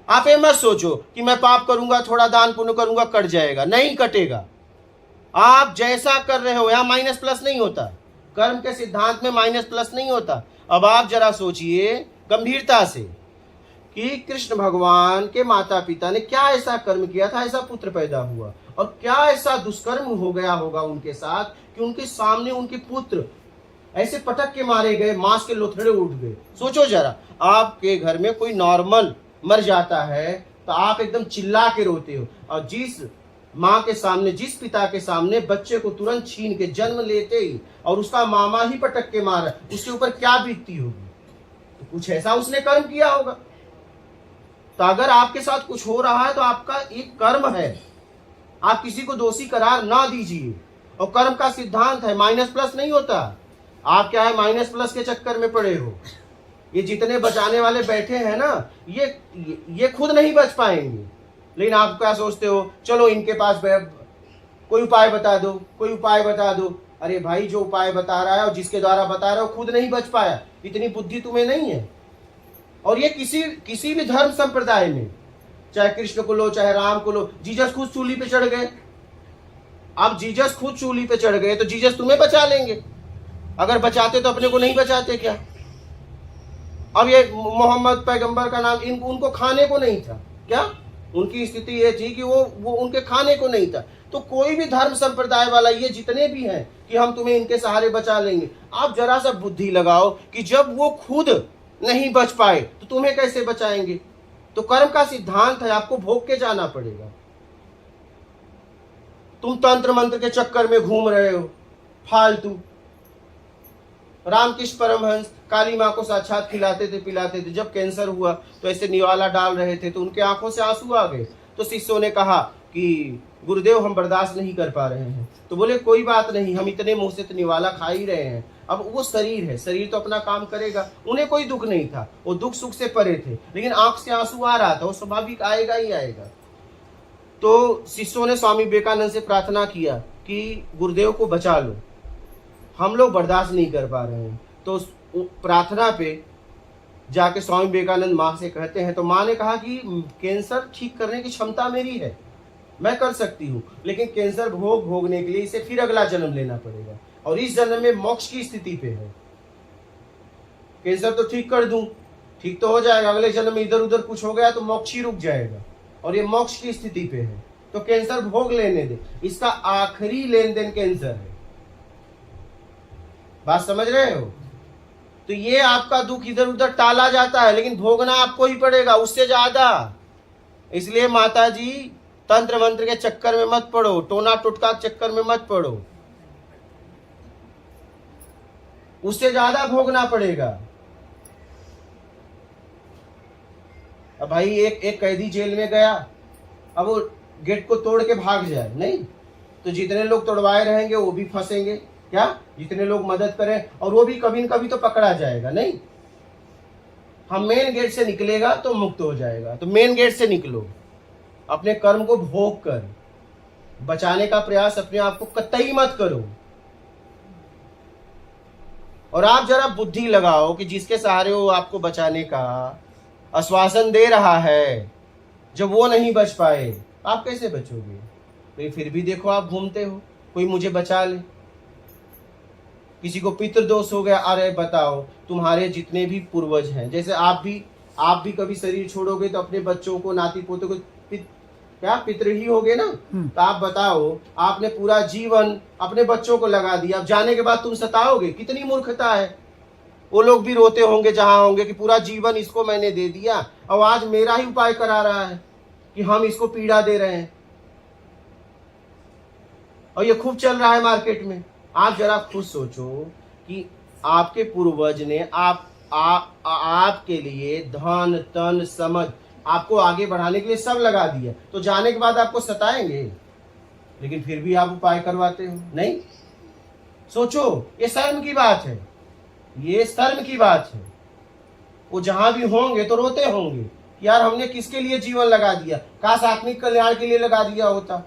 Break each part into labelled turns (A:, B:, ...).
A: आप ये मत सोचो कि मैं पाप करूंगा, थोड़ा दान पुण्य करूंगा, कट जाएगा। नहीं कटेगा। आप जैसा कर रहे हो, यहां माइनस प्लस नहीं होता। कर्म के सिद्धांत में माइनस प्लस नहीं होता। अब आप जरा सोचिए गंभीरता से कि कृष्ण भगवान के माता पिता ने क्या ऐसा कर्म किया था, ऐसा पुत्र पैदा हुआ, और क्या ऐसा दुष्कर्म हो गया होगा उनके साथ कि उनके सामने उनके पुत्र ऐसे पटक के मारे गए, मांस के लोथड़े उठ गए। सोचो जरा, आपके घर में कोई नॉर्मल मर जाता है तो आप एकदम चिल्ला के रोते हो, और जिस माँ के सामने, जिस पिता के सामने बच्चे को तुरंत छीन के जन्म लेते ही और उसका मामा ही पटक के मारा, उसके ऊपर क्या बीतती होगी? तो कुछ ऐसा उसने कर्म किया होगा। तो अगर आपके साथ कुछ हो रहा है तो आपका एक कर्म है, आप किसी को दोषी करार ना दीजिए। और कर्म का सिद्धांत है, माइनस प्लस नहीं होता। आप क्या है, माइनस प्लस के चक्कर में पड़े हो। ये जितने बचाने वाले बैठे हैं ना, ये खुद नहीं बच पाएंगे। लेकिन आप क्या सोचते हो, चलो इनके पास कोई उपाय बता दो, कोई उपाय बता दो। अरे भाई, जो उपाय बता रहा है और जिसके द्वारा बता रहा है, खुद नहीं बच पाया, इतनी बुद्धि तुम्हें नहीं है। और ये किसी भी धर्म संप्रदाय में, चाहे कृष्ण को लो, चाहे राम को लो, जीसस खुद सूली पे चढ़ गए। अब जीसस खुद सूली पे चढ़ गए तो जीसस तुम्हें बचा लेंगे। अगर बचाते तो अपने को नहीं बचाते क्या? अब ये मोहम्मद पैगंबर का नाम, उनको खाने को नहीं था क्या? उनकी स्थिति ये थी कि वो उनके खाने को नहीं था। तो कोई भी धर्म संप्रदाय वाला, ये जितने भी हैं, कि हम तुम्हें इनके सहारे बचा लेंगे। आप जरा सा बुद्धि लगाओ कि जब वो खुद नहीं बच पाए तो तुम्हें कैसे बचाएंगे? तो कर्म का सिद्धांत है, आपको भोग के जाना पड़ेगा। तुम तंत्र मंत्र के चक्कर में घूम रहे हो फालतू। रामकृष्ण परमहंस काली माँ को साक्षात खिलाते थे, पिलाते थे। जब कैंसर हुआ तो ऐसे निवाला डाल रहे थे तो उनके आंखों से आंसू आ गए। तो शिष्यों ने कहा कि गुरुदेव, हम बर्दाश्त नहीं कर पा रहे हैं। तो बोले कोई बात नहीं, हम इतने मुंह से तो निवाला खा ही रहे हैं। अब वो शरीर है, शरीर तो अपना काम करेगा। उन्हें कोई दुख नहीं था, वो दुख सुख से परे थे, लेकिन आंख से आंसू आ रहा था, वो स्वाभाविक आएगा ही आएगा। तो शिष्यों ने स्वामी विवेकानंद से प्रार्थना किया कि गुरुदेव को बचा लो, हम लोग बर्दाश्त नहीं कर पा रहे हैं। तो प्रार्थना पे जाके स्वामी विवेकानंद माँ से कहते हैं, तो माँ ने कहा कि कैंसर ठीक करने की क्षमता मेरी है, मैं कर सकती हूँ, लेकिन कैंसर भोगने के लिए इसे फिर अगला जन्म लेना पड़ेगा, और इस जन्म में मोक्ष की स्थिति पे है। कैंसर तो ठीक कर दूं, ठीक तो हो जाएगा, अगले जन्म में इधर उधर कुछ हो गया तो मोक्ष ही रुक जाएगा, और ये मोक्ष की स्थिति पे है। तो कैंसर भोग लेने दे, इसका आखिरी लेन देन कैंसर है। बात समझ रहे हो? तो ये आपका दुख इधर उधर टाला जाता है, लेकिन भोगना आपको ही पड़ेगा, उससे ज्यादा। इसलिए माता जी, तंत्र मंत्र के चक्कर में मत पड़ो, टोना टुटका के चक्कर में मत पड़ो, उससे ज्यादा भोगना पड़ेगा। अब भाई एक कैदी जेल में गया, अब वो गेट को तोड़ के भाग जाए, नहीं तो जितने लोग तोड़वाए रहेंगे वो भी फंसेंगे। क्या? जितने लोग मदद करें, और वो भी कभी न कभी तो पकड़ा जाएगा। नहीं, हम मेन गेट से निकलेगा तो मुक्त हो जाएगा। तो मेन गेट से निकलो, अपने कर्म को भोग कर बचाने का प्रयास अपने आप को कतई मत करो। और आप जरा बुद्धि लगाओ कि जिसके सहारे वो आपको बचाने का आश्वासन दे रहा है, जब वो नहीं बच पाए, आप कैसे बचोगे? तो फिर भी देखो, आप घूमते हो, कोई मुझे बचा ले। किसी को पितृदोष हो गया, अरे बताओ, तुम्हारे जितने भी पूर्वज हैं, जैसे आप भी कभी शरीर छोड़ोगे तो अपने बच्चों को, नाती पोतों को पितृ ही होगे ना। तो आप बताओ, आपने पूरा जीवन अपने बच्चों को लगा दिया, अब जाने के बाद तुम सताओगे, कितनी मूर्खता है। वो लोग भी रोते होंगे जहां होंगे कि पूरा जीवन इसको मैंने दे दिया, और आज मेरा ही उपाय करा रहा है कि हम इसको पीड़ा दे रहे हैं, और ये खूब चल रहा है मार्केट में। आप जरा खुद सोचो कि आपके पूर्वज ने आपके लिए धन तन समझ, आपको आगे बढ़ाने के लिए सब लगा दिया, तो जाने के बाद आपको सताएंगे, लेकिन फिर भी आप उपाय करवाते हो। नहीं, सोचो, ये शर्म की बात है, ये शर्म की बात है। वो जहां भी होंगे तो रोते होंगे, यार हमने किसके लिए जीवन लगा दिया, काश आत्मिक कल्याण के लिए लगा दिया होता,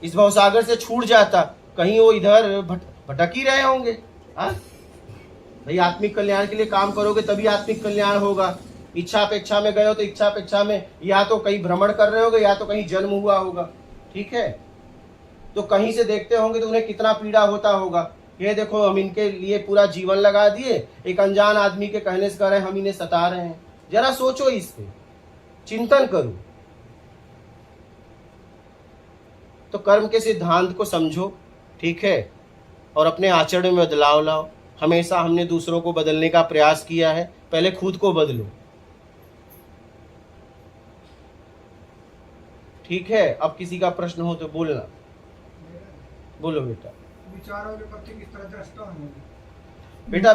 A: इस भवसागर से छूट जाता, कहीं वो इधर भटक ही रहे होंगे। भाई, आत्मिक कल्याण के लिए काम करोगे तभी आत्मिक कल्याण होगा। इच्छा अपेक्षा में गए हो तो इच्छा अपेक्षा में या तो कहीं भ्रमण कर रहे होगे या तो कहीं जन्म हुआ होगा, ठीक है। तो कहीं से देखते होंगे तो उन्हें कितना पीड़ा होता होगा। ये देखो हम इनके लिए पूरा जीवन लगा दिए, एक अनजान आदमी के कहने से कह रहे हैं हम इन्हें सता रहे हैं। जरा सोचो, इस पे चिंतन करो। तो कर्म के सिद्धांत को समझो, ठीक है, और अपने आचरण में बदलाव लाओ। हमेशा हमने दूसरों को बदलने का प्रयास किया है, पहले खुद को बदलो, ठीक है। अब किसी का प्रश्न हो तो बोलना। बोलो बेटा।
B: विचारों के प्रति किस तरह दृष्टा होंगे?
A: बेटा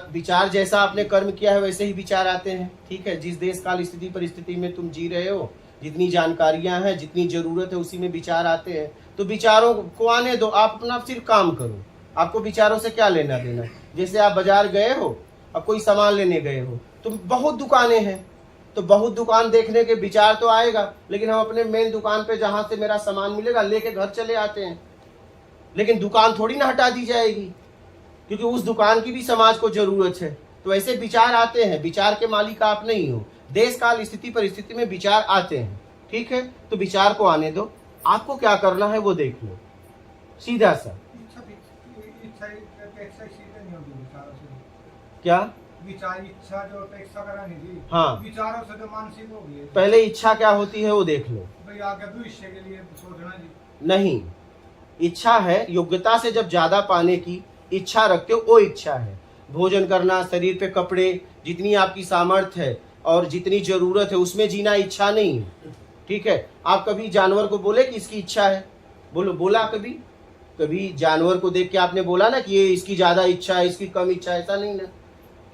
A: विचार जैसा आपने कर्म किया है वैसे ही विचार आते हैं, ठीक है। जिस देश काल स्थिति परिस्थिति में तुम जी रहे हो, जितनी जानकारियां हैं, जितनी जरूरत है, उसी में विचार आते हैं। तो विचारों को आने दो, आप अपना सिर्फ काम करो। आपको विचारों से क्या लेना देना। जैसे आप बाजार गए हो, अब कोई सामान लेने गए हो, तो बहुत दुकानें हैं, तो बहुत दुकान देखने के विचार तो आएगा, लेकिन हम अपने मेन दुकान पे जहां से मेरा सामान मिलेगा लेके घर चले आते हैं। लेकिन दुकान थोड़ी ना हटा दी जाएगी, क्योंकि उस दुकान की भी समाज को जरूरत है। तो ऐसे विचार आते हैं, विचार के मालिक आप नहीं हो। देश काल स्थिति परिस्थिति में विचार आते हैं, ठीक है। तो विचार को आने दो, आपको क्या करना है वो देख लो, सीधा सा। क्या
B: विचार इच्छा जो अपेक्षा करा नहीं,
A: हाँ,
B: विचारों से जो मानसिक हो गई।
A: पहले इच्छा क्या होती है वो देख लो।
B: भाई आगे भविष्य के लिए सोचना जी
A: नहीं, इच्छा है योग्यता से जब ज्यादा पाने की इच्छा रखते हो, वो इच्छा है। भोजन करना, शरीर पे कपड़े, जितनी आपकी सामर्थ्य है और जितनी जरूरत है उसमें जीना इच्छा नहीं है, ठीक है। आप कभी जानवर को बोले कि इसकी इच्छा है, बोला कभी जानवर को देख के आपने बोला ना कि ये इसकी ज्यादा इच्छा है, इसकी कम इच्छा है, ऐसा नहीं ना।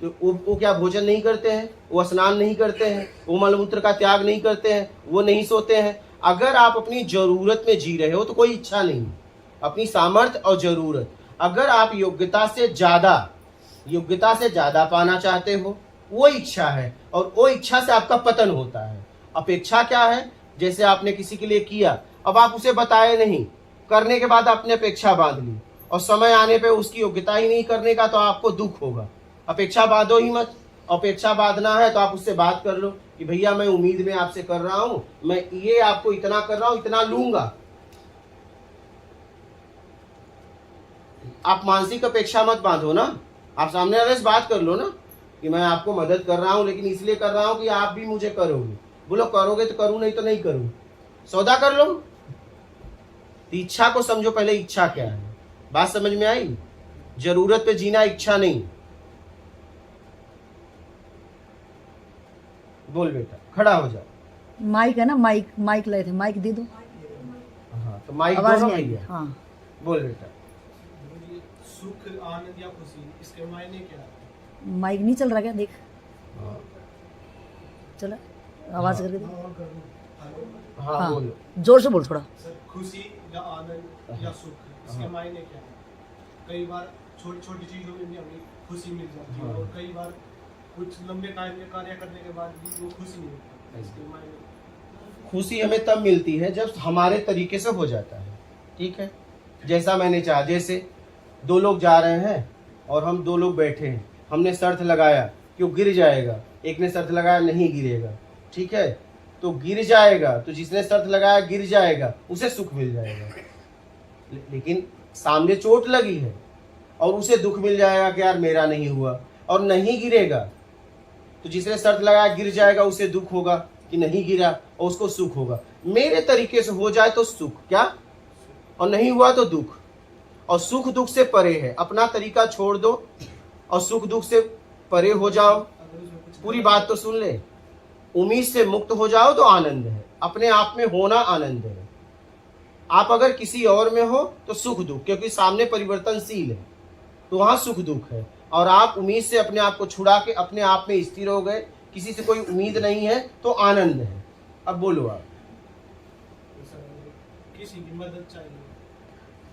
A: तो वो क्या भोजन नहीं करते हैं, वो स्नान नहीं करते हैं, वो मलमूत्र का त्याग नहीं करते हैं, वो नहीं सोते हैं। अगर आप अपनी जरूरत में जी रहे हो तो कोई इच्छा नहीं, अपनी सामर्थ्य और जरूरत। अगर आप योग्यता से ज्यादा पाना चाहते हो, वो इच्छा है, और वो इच्छा से आपका पतन होता है। अपेक्षा क्या है, जैसे आपने किसी के लिए किया, अब आप उसे बताए नहीं, करने के बाद आपने अपेक्षा बांध ली और समय आने पे उसकी योग्यता ही नहीं करने का, तो आपको दुख होगा। अपेक्षा बांधो ही मत। अपेक्षा बांधना है तो आप उससे बात कर लो कि भैया मैं उम्मीद में आपसे कर रहा हूं, मैं ये आपको इतना कर रहा हूं, इतना लूंगा। आप मानसिक अपेक्षा मत बांधो ना, आप सामने वाले से बात कर लो ना कि मैं आपको मदद कर रहा हूं, लेकिन इसलिए कर रहा हूं कि आप भी मुझे करोगे। बोलो करोगे तो करूं, नहीं तो नहीं करूं, सौदा कर लो। तो इच्छा को समझो, पहले इच्छा क्या है। बात समझ में आई? जरूरत पे जीना, इच्छा नहीं। बोल बेटा, खड़ा हो जाओ।
C: माइक है ना, माइक लाए थे, माइक दे दो।
A: हाँ, तो माइक
C: आवाज
A: दो ना
C: नहीं
A: भैया।
C: आई। हाँ,
A: बोल बेटा।
B: सुख, आनंद या खुशी, इसके मायने क्या है?
C: माइक नहीं चल रहा क्या? देख
A: हाँ,
C: चला, आवाज करके दे।
A: हाँ,
C: हाँ,
A: बोलो।
C: जोर से बोल थोड़ा।
B: सर, खुशी या आनंद या सुख, इसके मायने क्या है? कई बार छोटी छोटी चीजों में भी हमें खुशी मिल जाती है, और कई बार कुछ लंबे कार्य करने के बाद भी वो खुशी नहीं मिलती। इसके मायने
A: खुशी हमें तब मिलती है जब हमारे तरीके से हो जाता है, ठीक है। जैसा मैंने चाहा, जैसे दो लोग जा रहे हैं और हम दो लोग बैठे हैं, हमने शर्त लगाया कि वो गिर जाएगा, एक ने शर्त लगाया नहीं गिरेगा, ठीक है। तो गिर जाएगा, तो जिसने शर्त लगाया गिर जाएगा, उसे सुख मिल जाएगा। लेकिन सामने चोट लगी है और उसे दुख मिल जाएगा कि यार मेरा नहीं हुआ। और नहीं गिरेगा तो जिसने शर्त लगाया गिर जाएगा, उसे दुख होगा कि नहीं गिरा, और उसको सुख होगा। मेरे तरीके से हो जाए तो सुख, क्या, और नहीं हुआ तो दुख। और सुख दुख से परे है, अपना तरीका छोड़ दो और सुख दुख से परे हो जाओ। पूरी बात तो सुन ले। उम्मीद से मुक्त हो जाओ तो आनंद है, अपने आप में होना आनंद है। आप अगर किसी और में हो तो सुख दुख, क्योंकि सामने परिवर्तनशील है, तो वहां सुख दुख है। और आप उम्मीद से अपने आप को छुड़ा के अपने आप में स्थिर हो गए, किसी से कोई उम्मीद नहीं है, तो आनंद है। अब बोलो आप।
B: किसी की मदद चाहिए,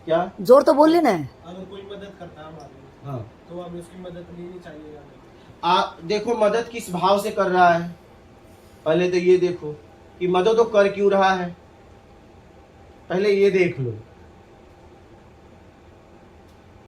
A: क्या
C: जोर तो बोल लेना है।
B: अगर कोई मदद करता है हमारी,
A: हाँ,
B: तो हमें उसकी मदद लेनी चाहिए या नहीं?
A: आप देखो मदद किस भाव से कर रहा है। पहले तो ये देखो कि मदद तो कर क्यों रहा है, पहले ये देख लो।